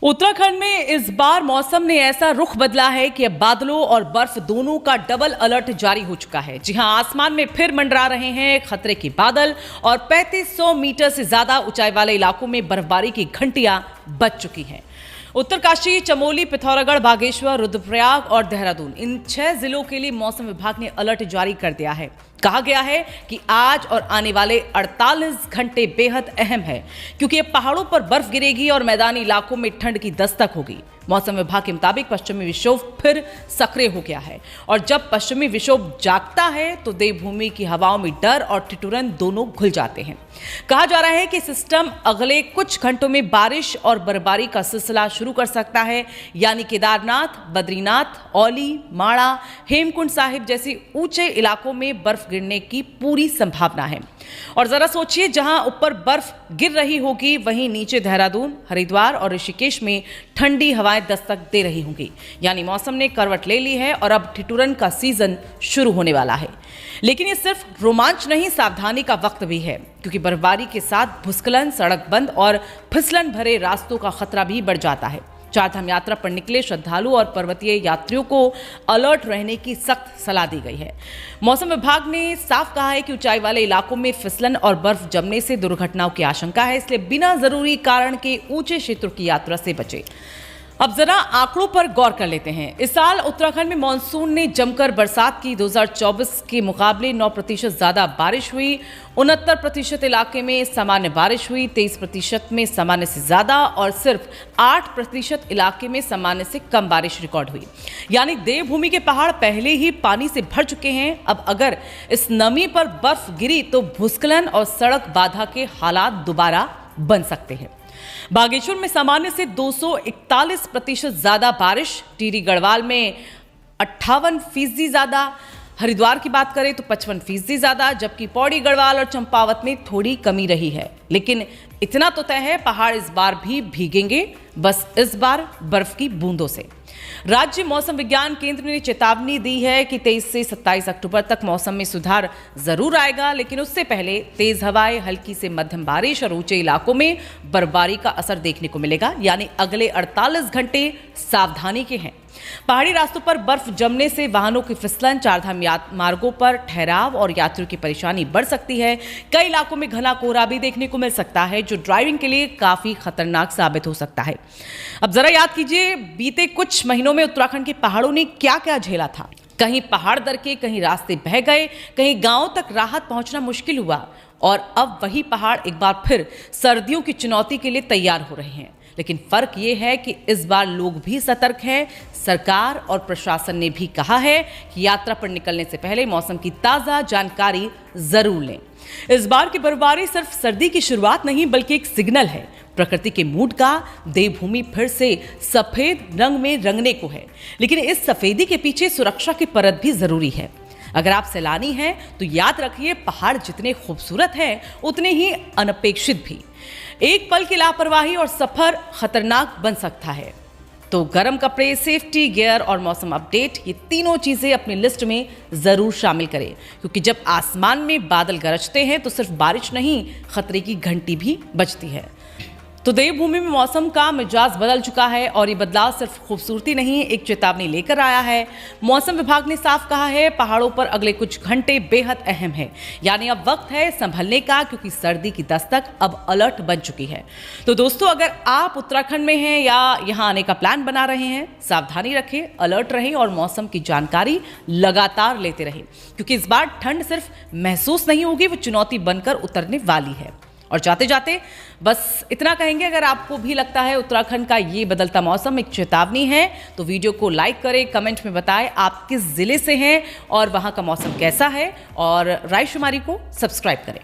उत्तराखंड में इस बार मौसम ने ऐसा रुख बदला है कि अब बादलों और बर्फ दोनों का डबल अलर्ट जारी हो चुका है। जी हां, आसमान में फिर मंडरा रहे हैं खतरे के बादल और 3500 मीटर से ज्यादा ऊंचाई वाले इलाकों में बर्फबारी की घंटियां बज चुकी हैं। उत्तरकाशी, चमोली, पिथौरागढ़, बागेश्वर, रुद्रप्रयाग और देहरादून, इन 6 जिलों के लिए मौसम विभाग ने अलर्ट जारी कर दिया है। कहा गया है कि आज और आने वाले 48 घंटे बेहद अहम है, क्योंकि अब पहाड़ों पर बर्फ गिरेगी और मैदानी इलाकों में ठंड की दस्तक होगी। मौसम विभाग के मुताबिक पश्चिमी विक्षोभ फिर सक्रिय हो गया है और जब पश्चिमी विक्षोभ जागता है तो देवभूमि की हवाओं में डर और ठिठुरन दोनों घुल जाते हैं। कहा जा रहा है कि सिस्टम अगले कुछ घंटों में बारिश और बर्फबारी का सिलसिला शुरू कर सकता है, यानी केदारनाथ, बद्रीनाथ, औली, माड़ा, हेमकुंड साहिब जैसे ऊंचे इलाकों में बर्फ गिरने की पूरी संभावना है। और जरा सोचिए, जहां ऊपर बर्फ गिर रही होगी वहीं नीचे देहरादून, हरिद्वार और ऋषिकेश में ठंडी हवाएं दस्तक दे रही होंगी। यानी मौसम ने करवट ले ली है और अब ठिठुरन का सीजन शुरू होने वाला है। लेकिन ये सिर्फ रोमांच नहीं, सावधानी का वक्त भी है, क्योंकि बर्फबारी के साथ भूस्खलन, सड़क बंद और फिसलन भरे रास्तों का खतरा भी बढ़ जाता है। चारधाम यात्रा पर निकले श्रद्धालु और पर्वतीय यात्रियों को अलर्ट रहने की सख्त सलाह दी गई है। मौसम विभाग ने साफ कहा है कि ऊंचाई वाले इलाकों में फिसलन और बर्फ जमने से दुर्घटनाओं की आशंका है, इसलिए बिना जरूरी कारण के ऊंचे क्षेत्रों की यात्रा से बचें। अब जरा आंकड़ों पर गौर कर लेते हैं। इस साल उत्तराखंड में मानसून ने जमकर बरसात की। 2024 के मुकाबले 9% ज्यादा बारिश हुई। 69% इलाके में सामान्य बारिश हुई, 23% में सामान्य से ज्यादा और सिर्फ 8% इलाके में सामान्य से कम बारिश रिकॉर्ड हुई। यानी देवभूमि के पहाड़ पहले ही पानी से भर चुके हैं। अब अगर इस नमी पर बर्फ गिरी तो भूस्खलन और सड़क बाधा के हालात दोबारा बन सकते हैं। बागेश्वर में सामान्य से 241% ज्यादा बारिश, टिहरी गढ़वाल में 58% ज्यादा, हरिद्वार की बात करें तो 55% ज्यादा, जबकि पौड़ी गढ़वाल और चंपावत में थोड़ी कमी रही है। लेकिन इतना तो तय है, पहाड़ इस बार भी भीगेंगे, बस इस बार बर्फ की बूंदों से। राज्य मौसम विज्ञान केंद्र ने चेतावनी दी है कि 23 से 27 अक्टूबर तक मौसम में सुधार जरूर आएगा, लेकिन उससे पहले तेज हवाएं, हल्की से मध्यम बारिश और ऊंचे इलाकों में बर्फबारी का असर देखने को मिलेगा। यानी अगले 48 घंटे सावधानी के हैं। पहाड़ी रास्तों पर बर्फ जमने से वाहनों की फिसलन, चारधाम मार्गों पर ठहराव और यात्रियों की परेशानी बढ़ सकती है। कई इलाकों में घना कोहरा भी देखने को मिल सकता है, जो ड्राइविंग के लिए काफी खतरनाक साबित हो सकता है। अब जरा याद कीजिए, बीते कुछ महीनों में उत्तराखंड के पहाड़ों ने क्या क्या झेला था। कहीं पहाड़ दरके, कहीं रास्ते बह गए, कहीं गांवों तक राहत पहुंचना मुश्किल हुआ और अब वही पहाड़ एक बार फिर सर्दियों की चुनौती के लिए तैयार हो रहे हैं। लेकिन फर्क ये है कि इस बार लोग भी सतर्क हैं। सरकार और प्रशासन ने भी कहा है कि यात्रा पर निकलने से पहले मौसम की ताजा जानकारी जरूर लें। इस बार की बर्फबारी सिर्फ सर्दी की शुरुआत नहीं, बल्कि एक सिग्नल है प्रकृति के मूड का। देवभूमि फिर से सफेद रंग में रंगने को है, लेकिन इस सफेदी के पीछे सुरक्षा की परत भी जरूरी है। अगर आप सैलानी हैं तो याद रखिए, पहाड़ जितने खूबसूरत हैं उतने ही अनपेक्षित भी। एक पल की लापरवाही और सफर खतरनाक बन सकता है। तो गर्म कपड़े, सेफ्टी गियर और मौसम अपडेट, ये तीनों चीजें अपनी लिस्ट में जरूर शामिल करें, क्योंकि जब आसमान में बादल गरजते हैं तो सिर्फ बारिश नहीं, खतरे की घंटी भी बजती है। तो देवभूमि में मौसम का मिजाज बदल चुका है और ये बदलाव सिर्फ खूबसूरती नहीं, एक चेतावनी लेकर आया है। मौसम विभाग ने साफ कहा है, पहाड़ों पर अगले कुछ घंटे बेहद अहम है। यानी अब वक्त है संभलने का, क्योंकि सर्दी की दस्तक अब अलर्ट बन चुकी है। तो दोस्तों, अगर आप उत्तराखंड में हैं या यहाँ आने का प्लान बना रहे हैं, सावधानी रखें, अलर्ट रहें और मौसम की जानकारी लगातार लेते रहें, क्योंकि इस बार ठंड सिर्फ महसूस नहीं होगी, वो चुनौती बनकर उतरने वाली है। और जाते जाते बस इतना कहेंगे, अगर आपको भी लगता है उत्तराखंड का ये बदलता मौसम एक चेतावनी है, तो वीडियो को लाइक करें, कमेंट में बताएं आप किस जिले से हैं और वहां का मौसम कैसा है, और राय शुमारी को सब्सक्राइब करें।